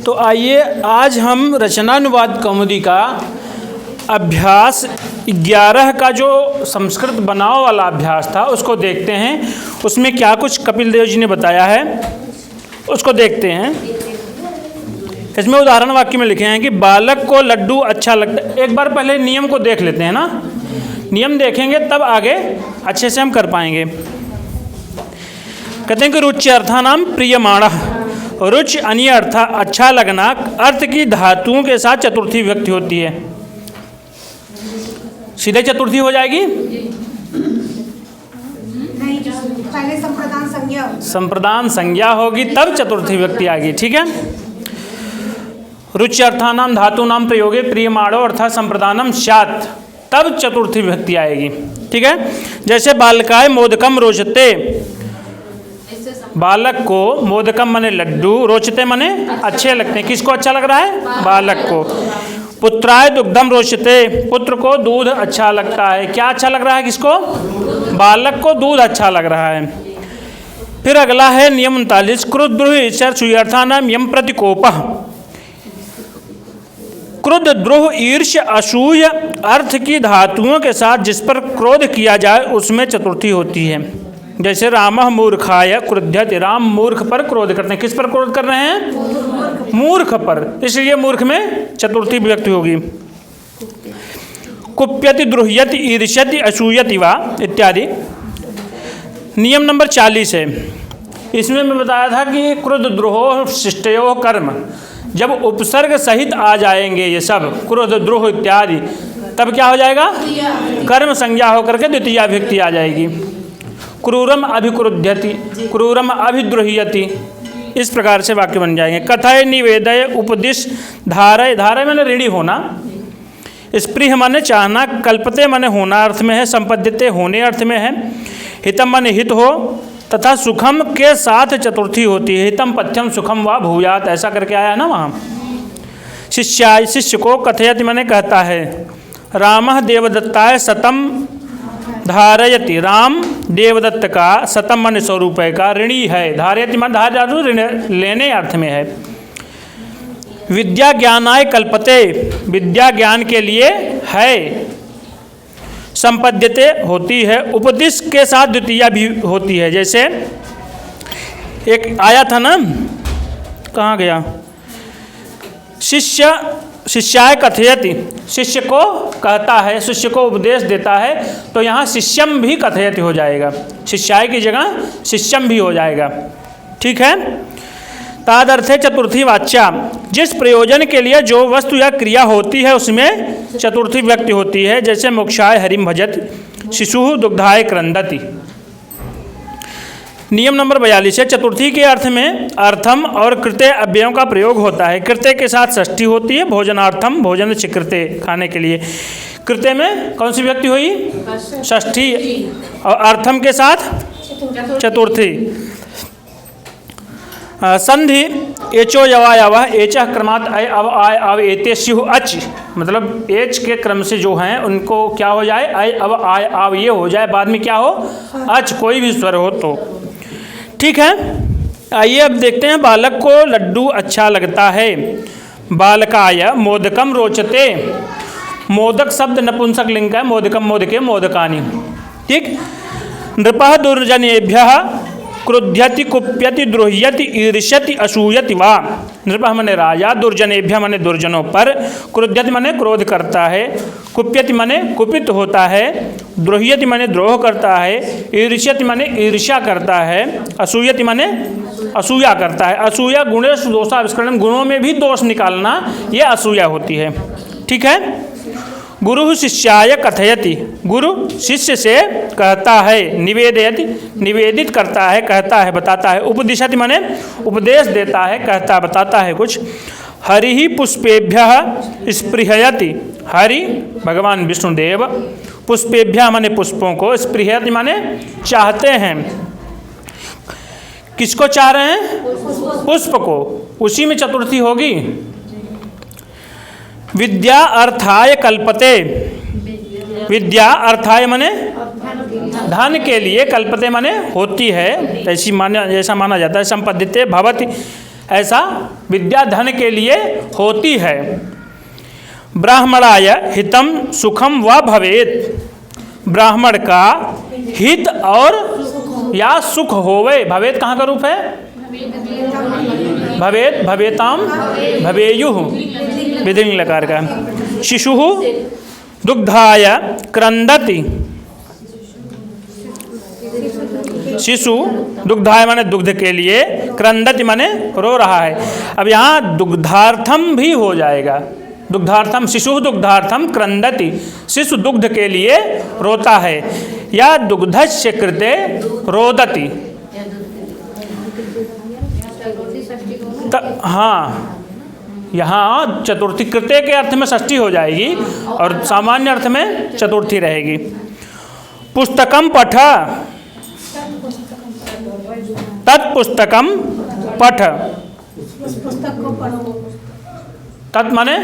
तो आइए आज हम रचनानुवाद कौमुदी का अभ्यास 11 का जो संस्कृत बनाव वाला अभ्यास था उसको देखते हैं। उसमें क्या कुछ कपिल देव जी ने बताया है उसको देखते हैं। इसमें उदाहरण वाक्य में लिखे हैं कि बालक को लड्डू अच्छा लगता है। एक बार पहले नियम को देख लेते हैं ना, नियम देखेंगे तब आगे अच्छे से हम कर पाएंगे। कहते हैं कि रुचि अर्थानाम प्रियमाणः, रुचि अन्य अर्थ अच्छा लगना अर्थ की धातुओं के साथ चतुर्थी विभक्ति होती है। सीधे चतुर्थी हो जाएगी? नहीं, पहले संप्रदान संज्ञा, संप्रदान संज्ञा होगी तब चतुर्थी विभक्ति आएगी। ठीक है। रुचि अर्थानाम धातूनाम प्रयोगे प्रियमाणो अर्थात संप्रदानम स्यात्, तब चतुर्थी विभक्ति आएगी। ठीक है। जैसे बालकाय मोदकम रोचते, बालक को मोदकम मने लड्डू, रोचते मने अच्छे लगते हैं। किसको अच्छा लग रहा है? बालक को। पुत्राय दुग्धम रोचते, पुत्र को दूध अच्छा लगता है। क्या अच्छा लग रहा है किसको? बालक को दूध अच्छा लग रहा है। फिर अगला है नियम 39, क्रुद्रुह ईर्ष्या सूयर्थानाम यम प्रतिकोपः। क्रुद्ध, द्रोह, ईर्ष्य, असूय अर्थ की धातुओं के साथ जिस पर क्रोध किया जाए उसमें चतुर्थी होती है। जैसे रामः मूर्खाय क्रुध्यति, राम मूर्ख पर क्रोध करते हैं। किस पर क्रोध कर रहे हैं? मूर्ख पर, इसलिए मूर्ख में चतुर्थी विभक्ति होगी। कुप्यति, द्रुह्यति, ईर्ष्यति, असूयति वा इत्यादि। नियम नंबर 40 है। इसमें मैं बताया था कि क्रुद्ध, द्रोह, शिष्टयो कर्म, जब उपसर्ग सहित आ जाएंगे ये सब क्रोध, द्रोह इत्यादि, तब क्या हो जाएगा? कर्म संज्ञा होकर के द्वितीया विभक्ति आ जाएगी। क्रूरम अभिक्रुध्यति, क्रूरम अभिद्रोह्यति, इस प्रकार से वाक्य बन जाएंगे। कथय, निवेदय, उपदिश, धारय, धारय माने ऋणी होना, स्पृह माने चाहना, कल्पते माने होना अर्थ में है, संपद्यते होने अर्थ में है, हितम माने हित हो, तथा सुखम के साथ चतुर्थी होती है। हितम पथ्यम सुखम वा भूयात, ऐसा करके आया है ना वहाँ। शिष्याय, शिष्य को, कथयति माने कहता है। रामः देवदत्ताय सतम धारयति, राम देवदत्त का, सतम मन 100 रुपये का ऋणी है। धारयति मन धार धातु लेने अर्थ में है। विद्या ज्ञानाय कल्पते, विद्या ज्ञान के लिए है। संपद्यते होती है, उपदिश के साथ द्वितीया भी होती है। जैसे एक आया था ना, कहाँ गया? शिष्य, शिष्याय कथयति, शिष्य को कहता है, शिष्य को उपदेश देता है, तो यहाँ शिष्यम भी कथयति हो जाएगा। शिष्याय की जगह शिष्यम भी हो जाएगा। ठीक है। तादर्थे चतुर्थी वाच्या, जिस प्रयोजन के लिए जो वस्तु या क्रिया होती है उसमें चतुर्थी विभक्ति होती है। जैसे मोक्षाय हरिम भजत, शिशु दुग्धाय क्रंदति। नियम नंबर 42 है। चतुर्थी के अर्थ में अर्थम और कृत्य अव्ययों का प्रयोग होता है। कृत्य के साथ षष्ठी होती है। भोजनार्थम, भोजन से कृत्य, खाने के लिए। कृत्य में कौन सी विभक्ति हुई? षष्ठी। और अर्थम के साथ चतुर्थी। संधि, एचो यवायव, एचः क्रमात् अय अव आय अव एते स्युः अच, मतलब एच के क्रम से जो हैं उनको क्या हो जाए? अय अव आय अव ये हो जाए, बाद में क्या हो? अच, कोई भी स्वर हो तो। ठीक है। आइए अब देखते हैं। बालक को लड्डू अच्छा लगता है। बालकाय मोदकम रोचते, मोदक शब्द नपुंसक लिंग है। मोदकम, मोदके, मोदकानि। ठीक। नृपः दुर्जनेभ्यः क्रुध्यति, कुप्यति, द्रोह्यति, ईर्ष्यति, असूयति वा। नृपः मने राजा, दुर्जनेभ्य मने दुर्जनों पर, क्रुध्यति मने क्रोध करता है, कुप्यति मने कुपित होता है, द्रोह्यति मने द्रोह करता है, ईर्ष्यति मने ईर्ष्या करता है, असूयति मने असूया करता है। असूया गुणेश दोषाविष्करण, गुणों में भी दोष निकालना, ये असूया होती है। ठीक है। गुरु शिष्याय कथयति, गुरु शिष्य से कहता है। निवेदयति, निवेदित करता है, कहता है, बताता है। उपदिशति माने उपदेश देता है, कहता, बताता है कुछ। हरि पुष्पेभ्यः स्पृहयति, हरि भगवान विष्णुदेव, पुष्पेभ्यः माने पुष्पों को, स्पृहयति माने चाहते हैं। किसको चाह रहे हैं? पुष्प को। उसी में चतुर्थी होगी। विद्या अर्थाय कल्पते, विद्या अर्थाय माने धन के लिए, कल्पते माने होती है, ऐसी माना, जैसा माना जाता है। संपद्यते भवति, ऐसा विद्या धन के लिए होती है। ब्राह्मणाय हितम सुखम व भवेत, ब्राह्मण का हित और या सुख होवे। भवेत कहाँ का रूप है? भवेत, भवेताम, भवेयुः, विधिलिंग लकार का। शिशुः दुग्धाय क्रंदति, शिशु दुग्धाय माने दुग्ध के लिए, क्रंदति माने रो रहा है। अब यहाँ दुग्धार्थम भी हो जाएगा, दुग्धार्थम, शिशु दुग्धार्थम क्रंदति, शिशु दुग्ध के लिए रोता है, या दुग्धस्य कृते रोदति। हाँ, यहाँ चतुर्थी कृत्य के अर्थ में षष्ठी हो जाएगी और सामान्य अर्थ में चतुर्थी रहेगी। पुस्तकम पठ, तत्पुस्तकम पठ, पुस्तक को पढ़ो। तत् माने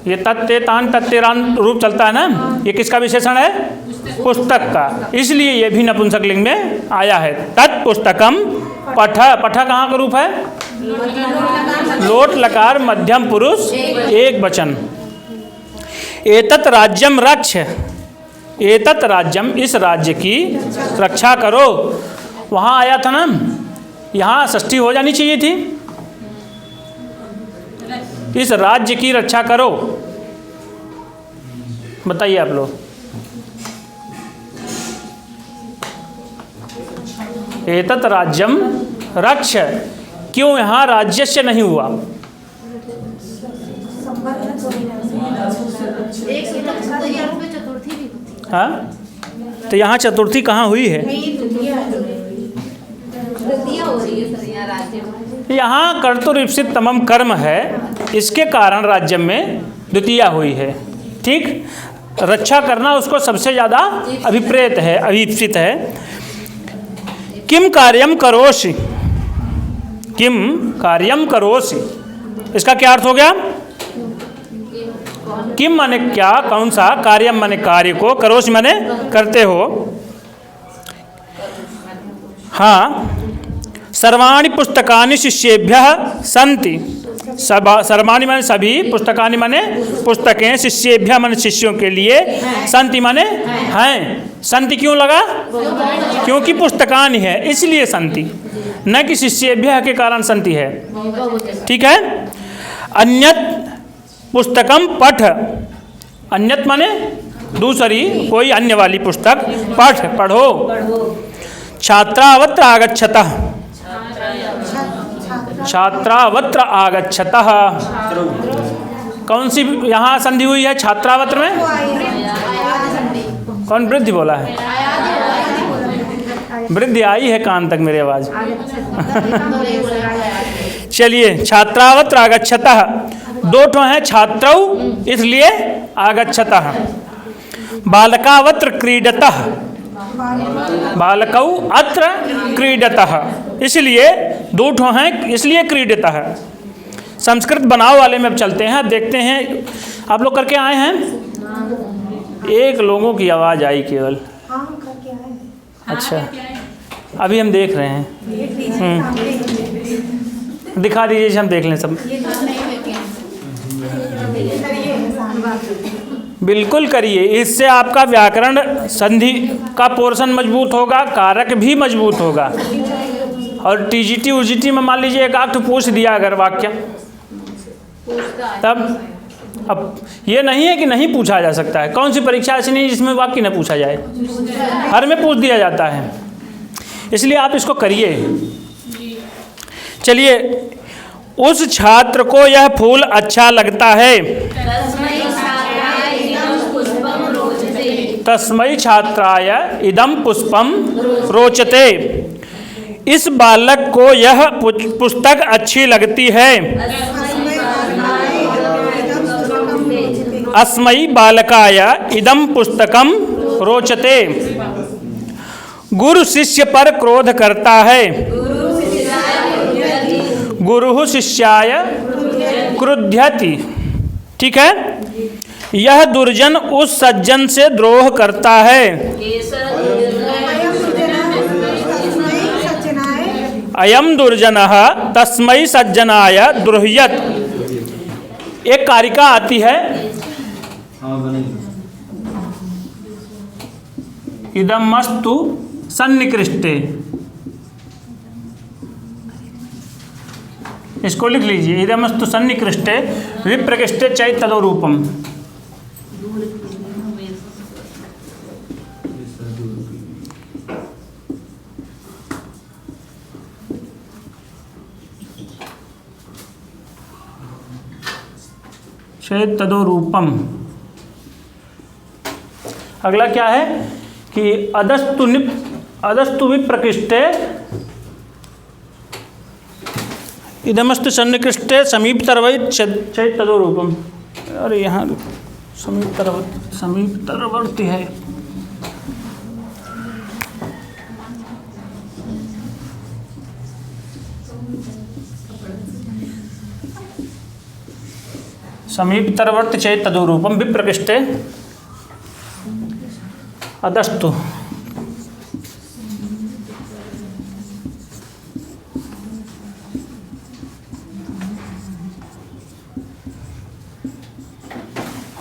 ये तत्ते तान तत्तेरान रूप चलता है ना, ये किसका विशेषण है? पुस्तक का, इसलिए ये भी नपुंसक लिंग में आया है। तत्पुस्तकम पठ, पठ कहाँ का रूप है? लोट लकार मध्यम पुरुष एक वचन। एतत् राज्यम रक्ष, एतत् राज्यम, इस राज्य की रक्षा करो। वहाँ आया था ना, यहाँ षष्ठी हो जानी चाहिए थी। इस राज्य की रक्षा करो, बताइए आप लोग। एतत् राज्यम रक्ष, क्यों यहाँ राज्यस्य नहीं हुआ? हाँ, तो यहाँ चतुर्थी कहाँ हुई है? यहाँ कर्तुरीप्सित तमम कर्म है, इसके कारण राज्य में द्वितीया हुई है। ठीक, रक्षा करना उसको सबसे ज़्यादा अभिप्रेत है, अभिप्सित है। किम कार्यम करोषि, किम कार्यम करोषि, इसका क्या अर्थ हो गया? किम माने क्या, कौन सा, कार्यम माने कार्य को, करोषि माने करते हो। हाँ, सर्वाणि पुस्तकानि शिष्येभ्यः सन्ति, सर्वाणि माने सभी, पुस्तकानि माने पुस्तकें, शिष्येभ्यः माने शिष्यों के लिए, सन्ति माने हैं। सन्ति क्यों लगा? क्योंकि पुस्तकानि है इसलिए सन्ति, न कि शिष्येभ्यः के कारण सन्ति है। ठीक है। अन्यत पुस्तकम पठ, अन्यत माने दूसरी कोई अन्य वाली पुस्तक, पठ पढ़ो। छात्रावत्र आगच्छतः, छात्रावत्र आगच्छतः, कौन सी यहाँ संधि हुई है छात्रावत्र में? कौन वृद्धि बोला है? वृद्धि आई है कान तक मेरी आवाज। चलिए, छात्रावत्र आगच्छतः, दो ठो हैं छात्रौ इसलिए आगच्छतः। बालकावत्र क्रीडतः, बालकौ अत्र क्रीडतः, इसलिए दो ठो हैं इसलिए क्रीडतः। संस्कृत बनाव वाले में अब चलते हैं, अब देखते हैं आप लोग करके आए हैं। एक लोगों की आवाज़ आई केवल। अच्छा, अभी हम देख रहे हैं। दिखा दीजिए, हम देख लें सब। बिल्कुल करिए, इससे आपका व्याकरण संधि का पोर्शन मजबूत होगा, कारक भी मजबूत होगा। और टीजीटी उजीटी में मान लीजिए एक आध पूछ दिया अगर वाक्य, तब अब ये नहीं है कि नहीं पूछा जा सकता है। कौन सी परीक्षा ऐसी नहीं जिसमें वाक्य न पूछा जाए, हर में पूछ दिया जाता है, इसलिए आप इसको करिए। चलिए, उस छात्र को यह फूल अच्छा लगता है, तस्मै छात्राय इदं पुष्पम रोचते, इस बालक को यह पुस्तक अच्छी लगती है। अस्मै बालकाय इदं पुस्तकम रोचते, गुरु शिष्य पर क्रोध करता है, गुरु शिष्याय क्रुध्यति। ठीक है। यह दुर्जन उस सज्जन से द्रोह करता है, अयम दुर्जनः तस्मै सज्जनाय दुर्ह्यत। एक कारिका आती है, इदमस्तु सन्निकृष्टे, इसको लिख लीजिए, इदमस्तु सन्निकृष्टे विप्रकृष्टे चैतदो रूपम। चैतदो रूपम। अगला क्या है कि अदस्तु विप्रकृष्टे इदमस्तु सन्निकृष्टे समीपतरवै चैतदो रूपम। अरे यहाँ समीपतरवर्ती है, समीपतरवर्ती चैतदो रूपम विप्रकृष्टे अदस्तु।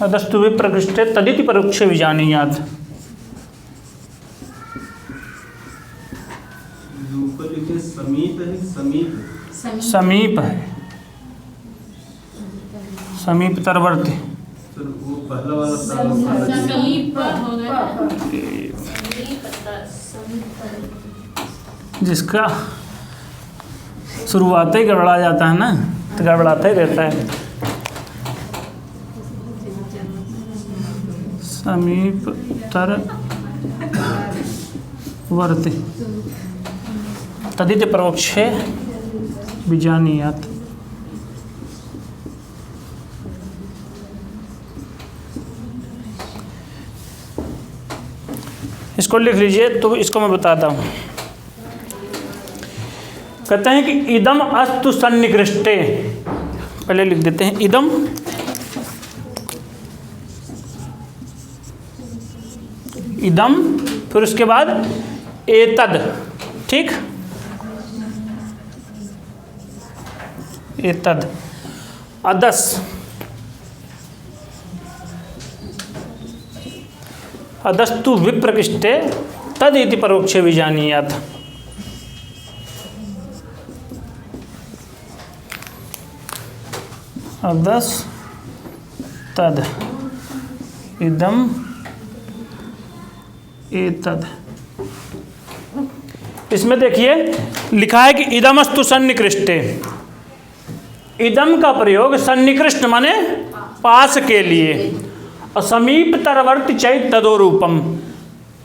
अदस्तु विप्रकृष्टे तदिति परोक्षे विजानीयात्। समीप है, समीपतरवर्ती। जिसका शुरुआत ही गड़बड़ा जाता है ना, तो गड़बड़ाता ही रहता है। समीपतरवर्ती तदिति परोक्षे विजानीयात्। इसको लिख लीजिए, तो इसको मैं बताता हूँ। कहते हैं कि इदम अस्तु सन्निकृष्टे, पहले लिख देते हैं इदम, इदम, फिर उसके बाद एतद, ठीक, एतद, अदस, अदस्तु विप्रकृष्टे तदिति परोक्षे विजानीयात्। अदस तद इदम एतद। इसमें देखिए लिखा है कि इदमस्तु सन्निकृष्टे। इदम का प्रयोग सन्निकृष्ट माने पास के लिए, और समीपतरवर्ती चैतदो रूपम,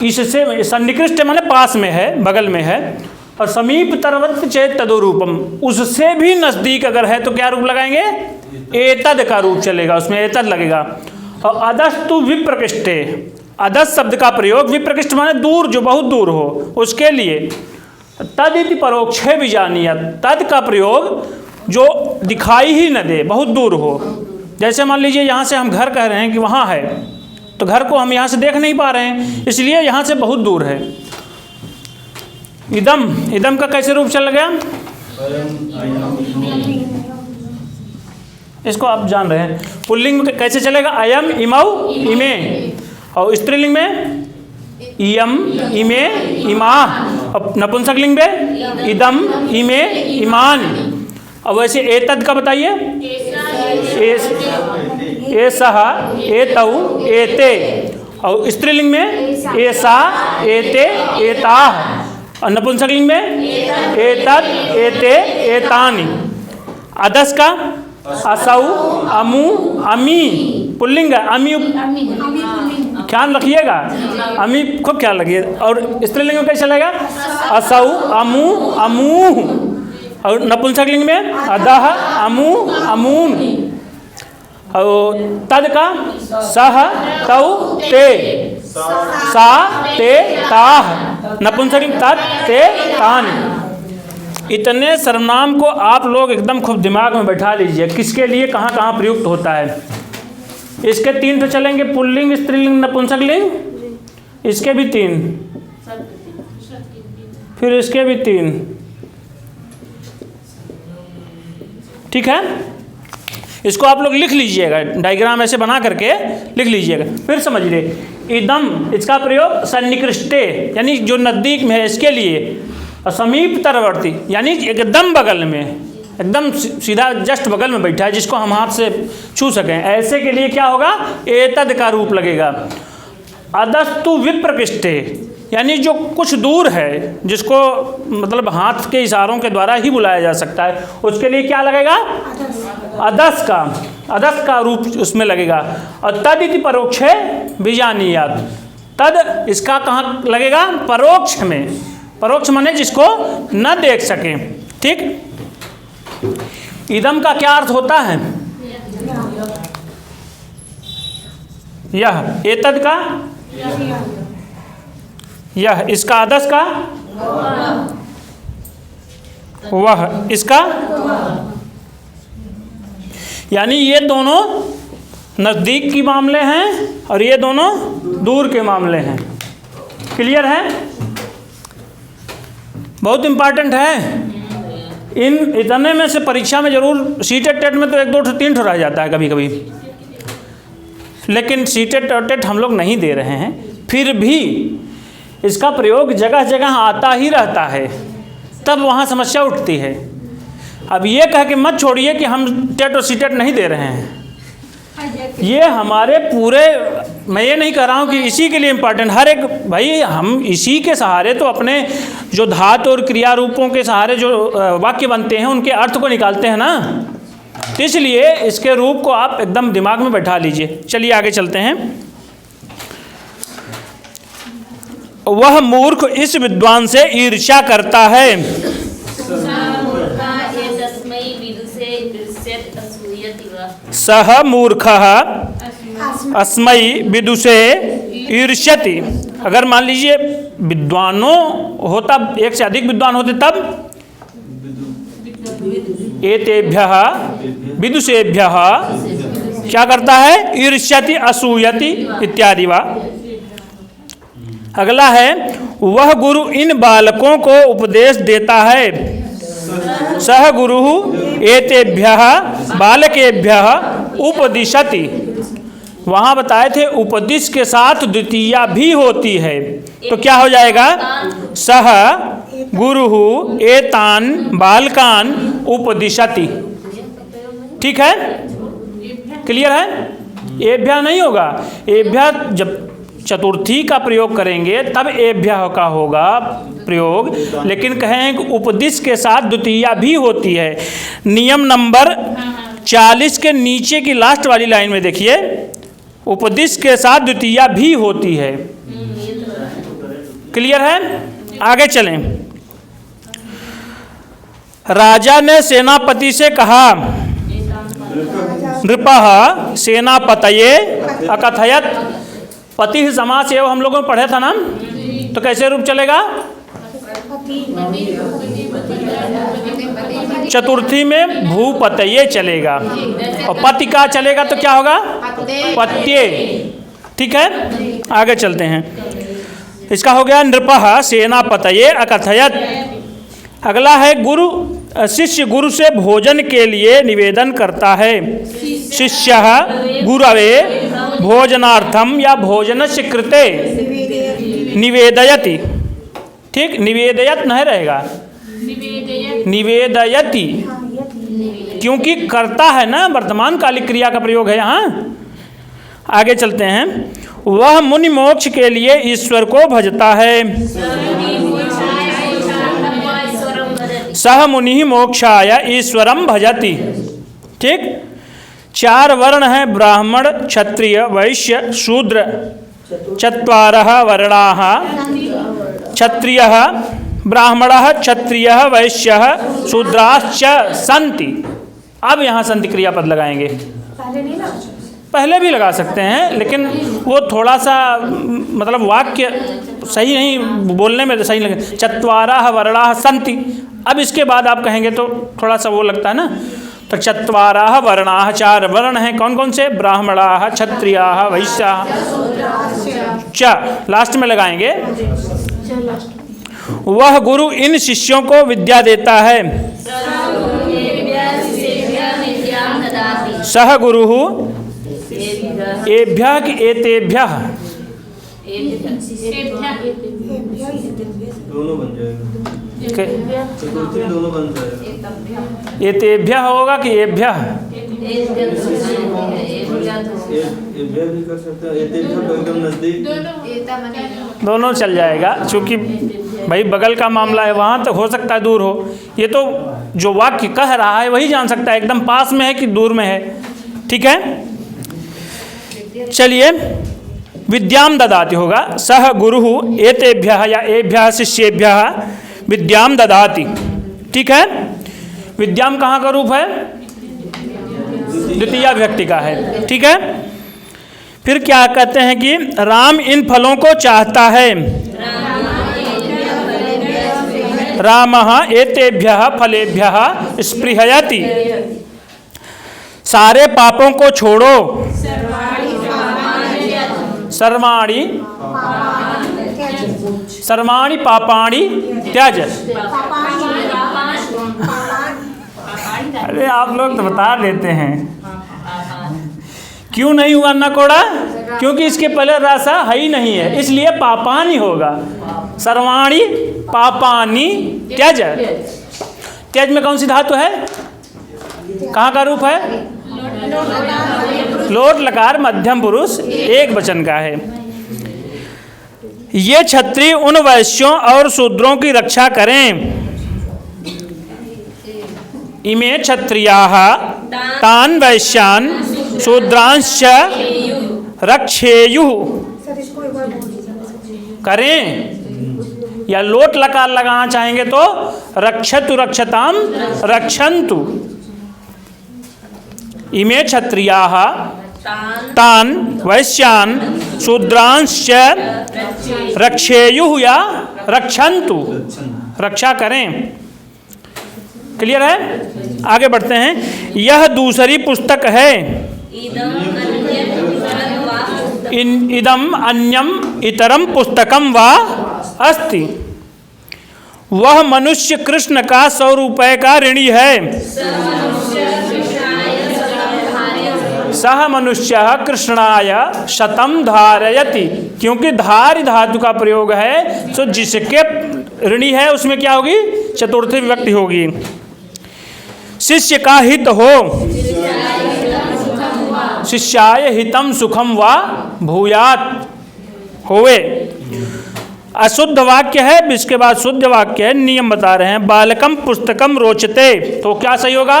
इससे सन्निकृष्ट माने पास में है, बगल में है, और समीपतरवर्ती चैतदो रूपम, उससे भी नज़दीक अगर है तो क्या रूप लगाएंगे? एतद का रूप चलेगा, उसमें एतद लगेगा। और अदस्तु विप्रकृष्टे, अदस शब्द का प्रयोग विप्रकृष्ट माने दूर, जो बहुत दूर हो, उसके लिए। तदिति परोक्षे विजानीयात्, तद का प्रयोग जो दिखाई ही न दे, बहुत दूर हो। जैसे मान लीजिए यहाँ से हम घर कह रहे हैं कि वहाँ है, तो घर को हम यहाँ से देख नहीं पा रहे हैं, इसलिए यहाँ से बहुत दूर है। इदम, इदम का कैसे रूप चल गया? इसको आप जान रहे हैं। पुल्लिंग में कैसे चलेगा? अयम, इमौ, इमे। और स्त्रीलिंग में इयम, इमे, इमा। और नपुंसकलिंग में इदम, इमे, इमान। और वैसे एतद का बताइए, एसह, एतौ, एते। और स्त्रीलिंग में एसा, एते, एताः। और नपुंसकलिंग में एतद, एते, एतानि। अदस का असौ, अमु, अमी। पुल्लिंग अमी, ख्याल रखिएगा, अमी खूब ख्याल रखिए। और स्त्रीलिंग में कैसे चलेगा? असौ, अमु, अमूह। और नपुंसकलिंग में अदह, अमु, अमून। और तद का सह, तौ, ते, सा, ते, ताह। नपुंसकलिंग तद, ते, तान। इतने सर्वनाम को आप लोग एकदम खूब दिमाग में बैठा लीजिए, किसके लिए कहाँ कहाँ प्रयुक्त होता है। इसके 3 तो चलेंगे, पुल्लिंग, स्त्रीलिंग, नपुंसकलिंग। इसके भी 3, फिर इसके भी 3, ठीक है, इसको आप लोग लिख लीजिएगा, डायग्राम ऐसे बना करके लिख लीजिएगा। फिर समझ ले, इदम, इसका प्रयोग सन्निकृष्टे यानी जो नज़दीक में है इसके लिए, और समीप तरवर्ती यानी एकदम बगल में, एकदम सीधा जस्ट बगल में बैठा है जिसको हम हाथ से छू सकें, ऐसे के लिए क्या होगा, एतद का रूप लगेगा। अदस्तु विप्रकृष्टे यानी जो कुछ दूर है, जिसको मतलब हाथ के इशारों के द्वारा ही बुलाया जा सकता है, उसके लिए क्या लगेगा, अदस का रूप उसमें लगेगा। और तद इति परोक्षे बीजानीयात, तद इसका कहाँ लगेगा, परोक्ष में, परोक्ष माने जिसको न देख सके। ठीक, इदम का क्या अर्थ होता है, यह, एतद का यह, इसका अदस का वह, इसका, यानी ये दोनों नज़दीक के मामले हैं और ये दोनों दूर के मामले हैं। क्लियर है, बहुत इम्पॉर्टेंट है। इन इतने में से परीक्षा में जरूर, सीटेट टेट में तो 1 2 3 रह जाता है कभी कभी, लेकिन सीटेट टेट हम लोग नहीं दे रहे हैं, फिर भी इसका प्रयोग जगह जगह आता ही रहता है, तब वहाँ समस्या उठती है। अब ये कह के मत छोड़िए कि हम टेट और सीटेट नहीं दे रहे हैं, ये हमारे पूरे, मैं ये नहीं कह रहा हूँ कि इसी के लिए इम्पॉर्टेंट, हर एक भाई हम इसी के सहारे तो अपने जो धातु और क्रिया रूपों के सहारे जो वाक्य बनते हैं उनके अर्थ को निकालते हैं ना, तो इसलिए इसके रूप को आप एकदम दिमाग में बैठा लीजिए। चलिए आगे चलते हैं। वह मूर्ख इस विद्वान से ईर्ष्या करता है, सह मूर्खः अस्मै विदुषे ईर्ष्यति। अगर मान लीजिए विद्वानों होता, एक से अधिक विद्वान होते तब, एतेभ्यः विदुषेभ्यः क्या करता है, ईर्ष्यति असूयति इत्यादि वा। अगला है, वह गुरु इन बालकों को उपदेश देता है, सह गुरु एतेभ्यः बालकेभ्यः उपदिशति। वहाँ बताए थे उपदिश के साथ द्वितीया भी होती है, तो क्या हो जाएगा, सह गुरु एतान बालकान उपदिशति। ठीक है, क्लियर है, एभ्या नहीं होगा, एभ्या जब चतुर्थी का प्रयोग करेंगे तब एभ्य का होगा प्रयोग, लेकिन कहें कि उपदिश के साथ द्वितीया भी होती है। नियम नंबर 40 के नीचे की लास्ट वाली लाइन में देखिए, उपदिश के साथ द्वितीया भी होती है। क्लियर है, आगे चलें। राजा ने सेनापति से कहा, नृपः सेनापतये अकथयत। पति समास एवं हम लोगों ने पढ़े था ना, तो कैसे रूप चलेगा, चतुर्थी में भूपतये चलेगा, और पति का चलेगा तो क्या होगा, पत्ये। ठीक है, आगे चलते हैं। इसका हो गया नृपः सेनापतये अकथयत। अगला है, गुरु, शिष्य गुरु से भोजन के लिए निवेदन करता है, शिष्यः गुरवे भोजनार्थम या भोजनस्य कृते निवेदयति। ठीक, निवेदयत नहीं रहेगा, निवेदयति, क्योंकि करता है ना, वर्तमान कालिक क्रिया का प्रयोग है यहाँ। आगे चलते हैं। वह मुनि मोक्ष के लिए ईश्वर को भजता है, सह मुनि मोक्षाय ईश्वरम भजति। ठीक, 4 वर्ण हैं, ब्राह्मण क्षत्रिय वैश्य शूद्र, 4 वर्णाः, क्षत्रियः ब्राह्मणः क्षत्रियः वैश्यः शूद्राश्च सन्ति। अब यहाँ सन्ति क्रियापद लगाएंगे, पहले भी लगा सकते हैं, लेकिन वो थोड़ा सा मतलब वाक्य सही नहीं, बोलने में सही लगे, 4 वर्णाः सन्ति। अब इसके बाद आप कहेंगे तो थोड़ा सा वो लगता है ना, तो 4 वर्णाः, 4 वर्ण हैं, कौन कौन से, ब्राह्मणाः क्षत्रियाः वैश्याः, च लास्ट में लगाएंगे। वह गुरु इन शिष्यों को विद्या देता है, सह गुरुः एभ्यः कि एतेभ्यः? दोनों बन जाएगा, चतुर्थी दोनों बन जाएगा। एतेभ्यः होगा कि एभ्यः? एभ्यः भी कर सकते हैं, एतेभ्यः तो एकदम नजदीक। दोनों चल जाएगा, क्योंकि भाई बगल का मामला है, वहाँ तो हो सकता है दूर हो। ये तो जो वाक्य कह रहा है वही जान सकता है एकदम पास में है कि दूर में है। ठीक है, चलिए विद्याम ददाति होगा। सह गुरुः एतेभ्यः या एभ्यः शिष्येभ्यः विद्याम ददाति। ठीक है, विद्याम कहाँ का रूप है? द्वितीया विभक्ति का है। ठीक है, फिर क्या कहते हैं कि राम इन फलों को चाहता है। रामः एतेभ्यः फलेभ्यः स्पृहयति। सारे पापों को छोड़ो। सर्वाणि सर्वाणि पापाणि त्यज। अरे आप लोग तो बता देते हैं। क्यों नहीं हुआ नकोड़ा? क्योंकि इसके पहले रासा है ही नहीं है, इसलिए पापानि होगा। सर्वाणि पापानि त्यज। त्यज में कौन सी धातु है? कहाँ का रूप है? लोट लकार मध्यम पुरुष एक वचन का है। ये क्षत्रिय उन वैश्यों और शूद्रों की रक्षा करें। इमे क्षत्रियाः तान वैश्यान शूद्रांश्च रक्षेयुः। करें या लोट लकार लगाना चाहेंगे तो रक्षतु रक्षताम रक्षन्तु। इमे क्षत्रियाः तान वैश्यान शूद्रांश्च रक्षेयुः या रक्षन्तु, रक्षा करें। क्लियर है? आगे बढ़ते हैं। यह दूसरी पुस्तक है। इदम अन्यम इतरम पुस्तकम वा अस्ति। वह मनुष्य कृष्ण का 100 रुपये का ऋणी है। सह मनुष्य कृष्णाय शतम धारयति। क्योंकि धारि धातु का प्रयोग है तो जिसके ऋणी है उसमें क्या होगी? चतुर्थी विभक्ति होगी। शिष्य का हित हो। शिष्याय हितम सुखम वा भूयात होवे। अशुद्ध वाक्य है, इसके बाद शुद्ध वाक्य है। नियम बता रहे हैं। बालकम पुस्तकम रोचते, तो क्या सही होगा?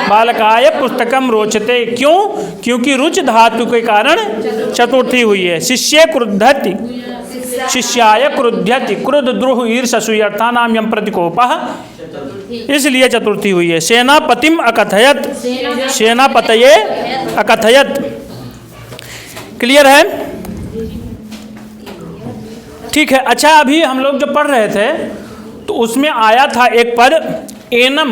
बालकाय पुस्तकम रोचते। क्यों? क्योंकि रुच धातु के कारण चतुर्थी हुई है। शिष्य क्रुद्धति, शिष्याय क्रुध्यति। क्रुद्ध द्रुह ईर्ष्या असूयर्थानाम यम प्रतिकोपः, इसलिए चतुर्थी हुई है। सेनापतिम अकथयत, सेनापतये अकथयत। क्लियर है? ठीक है। अच्छा, अभी हम लोग जो पढ़ रहे थे तो उसमें आया था एक पद एनम,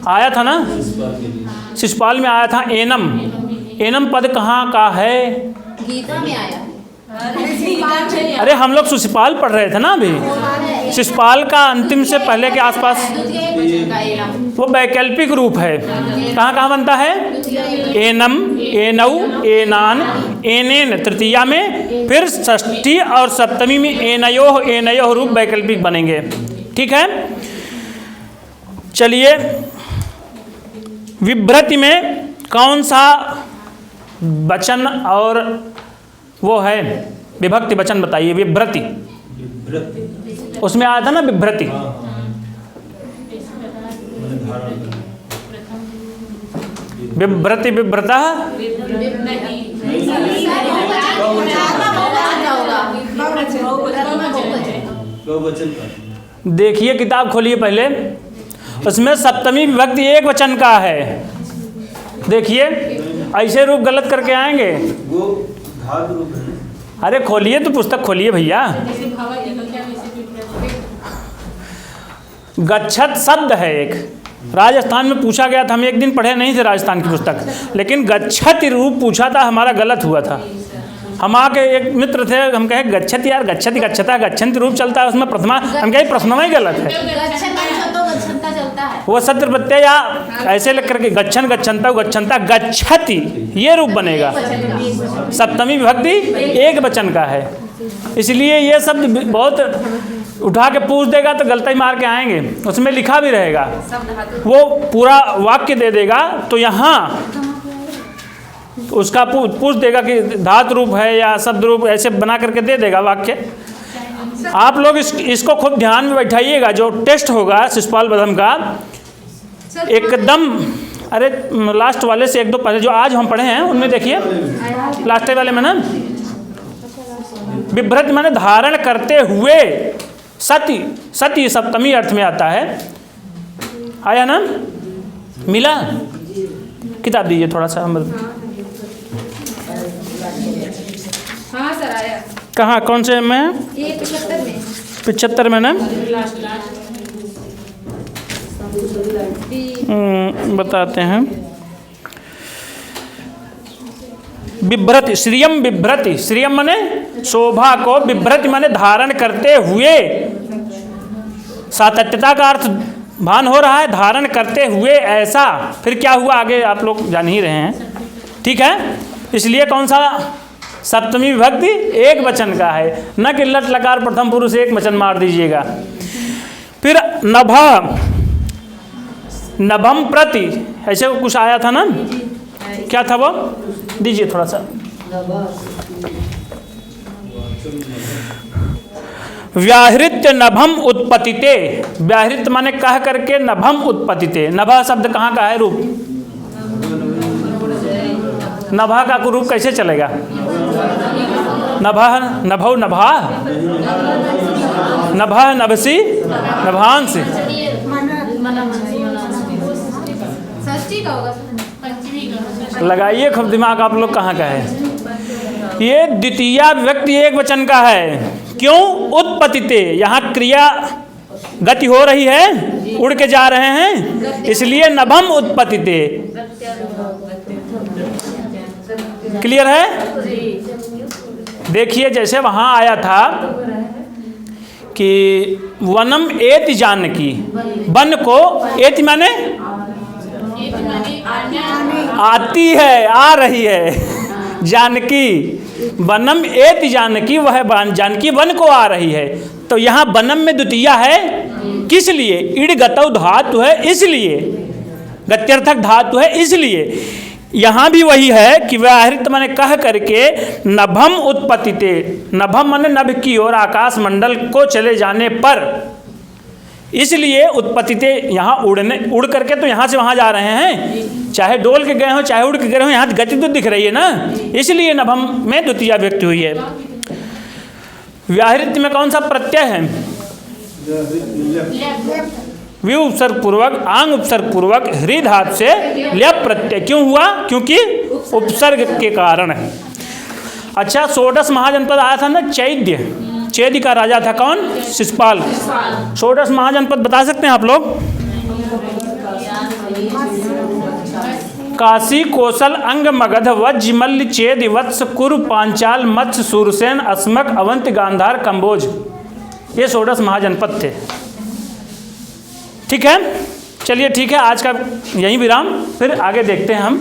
आया था ना? शिशुपाल में आया था एनम। एनम पद कहाँ का है? गीता में आया। अरे हम लोग शिशुपाल पढ़ रहे थे ना अभी। शिशुपाल का अंतिम से पहले के आसपास वो वैकल्पिक रूप है। कहाँ कहाँ बनता है? एनम, एनौ, एनान, एनेन तृतीया में, फिर षष्ठी और सप्तमी में एनयोः, एनयोः रूप वैकल्पिक बनेंगे। ठीक है। चलिए, विभ्रति में कौन सा वचन और वो है विभक्ति वचन बताइए? विभ्रति, उसमें आया था ना विभ्रति। विभ्रति विभ्रता, देखिए किताब खोलिए पहले, उसमें सप्तमी विभक्ति एक वचन का है। देखिए, ऐसे रूप गलत करके आएंगे। वो धातु रूप है। अरे खोलिए तो पुस्तक खोलिए भैया। गच्छत शब्द है एक, राजस्थान में पूछा गया था। हम एक दिन पढ़े नहीं थे राजस्थान की पुस्तक, लेकिन गच्छत रूप पूछा था, हमारा गलत हुआ था। हम आके एक मित्र थे, हम कहे गच्छत यार, गच्छति गच्छता गच्छन्ति रूप चलता है उसमें प्रथमा, हम कहे प्रथमा ही गलत है। गच्छत तो गच्छता चलता है। वो सत्र प्रत्यय या ऐसे लिख करके गच्छन गच्छन्ता गच्छन्ता गच्छति ये रूप बनेगा। सप्तमी विभक्ति एक वचन का है, इसलिए ये शब्द बहुत उठा के पूछ देगा तो गलती मार के आएंगे, उसमें लिखा भी रहेगा, वो पूरा वाक्य दे देगा तो यहाँ उसका पूछ देगा कि धातु रूप है या शब्द रूप, ऐसे बना करके दे देगा वाक्य। आप लोग इसको खूब ध्यान में बैठाइएगा, जो टेस्ट होगा शिशुपाल बधम का एकदम, अरे लास्ट वाले से एक दो पहले जो आज हम पढ़े हैं उनमें देखिए, लास्ट वाले में ना बिभ्रत माने धारण करते हुए, सती, सती सप्तमी अर्थ में आता है। आया ना, मिला? किताब दीजिए थोड़ा सा हम। हाँ सर आया। कहाँ, कौन से में? ये 75 में। 75 में ना, बताते हैं। बिभ्रति, श्रियम बिभ्रति, श्रियम माने शोभा को, बिभ्रति माने धारण करते हुए, सातत्यता का अर्थ भान हो रहा है, धारण करते हुए ऐसा। फिर क्या हुआ आगे आप लोग जान ही रहे हैं, ठीक है। इसलिए कौन सा सप्तमी विभक्ति एक वचन का है, न कि लट लकार प्रथम पुरुष एक वचन मार दीजिएगा। फिर नभा, नभम प्रति, ऐसे कुछ आया था ना, क्या था वो, दीजिए थोड़ा सा। व्याहृत्य नभम उत्पतिते, व्याहृत माने कह करके नभम उत्पतिते। नभा शब्द कहाँ का है रूप? नभा का रूप कैसे चलेगा? नभा, नभौ नभा, नभा नभसी, नभांस। षष्ठी का होगा, लगाइए खूब दिमाग, आप लोग कहाँ का है। ये द्वितीया विभक्ति एक वचन का है। क्यों? उत्पतिते, यहाँ क्रिया गति हो रही है, उड़ के जा रहे हैं, इसलिए नभम उत्पतिते। क्लियर है? देखिए जैसे वहाँ आया था कि वनम एति जानकी, वन को, एति माने आती है, आ रही है, जानकी, वनम एति जानकी, वह जानकी वन को आ रही है। तो यहाँ वनम में द्वितीया है, किस लिए? इड गतौ धातु है इसलिए, गत्यर्थक धातु है इसलिए। यहाँ भी वही है कि व्याहृत माने कह करके नभम उत्पतिते, नभम माने नभ की ओर, आकाश मंडल को चले जाने पर, इसलिए उत्पतिते, यहाँ उड़ने, उड़ करके तो यहाँ से वहाँ जा रहे हैं, चाहे डोल के गए हो चाहे उड़ के गए हो, यहाँ गति तो दिख रही है ना, इसलिए नभम में द्वितीया व्यक्ति हुई है। व्याहृत में कौन सा प्रत्यय है? वि उपसर्ग पूर्वक, आंग उपसर्ग पूर्वक, हृ धातु से ल्यप प्रत्यय। क्यों हुआ? क्योंकि उपसर्ग के कारण है। अच्छा, षोडश महाजनपद आया था ना, चैद्य, चैद्य का राजा था कौन? शिशुपाल। षोडश महाजनपद बता सकते हैं आप लोग? काशी, कौशल, अंग, मगध, वज्र, मल्ल, चेद, वत्स, कुरु, पांचाल, मत्स्य, सूरसेन, अस्मक, अवंत, गांधार, कंबोज, ये षोडश महाजनपद थे। ठीक है, चलिए ठीक है, आज का यहीं विराम, फिर आगे देखते हैं हम।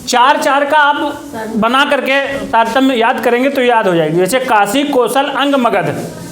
4-4 का आप बना करके तारतम्य याद करेंगे तो याद हो जाएगी। जैसे काशी, कौशल, अंग, मगध,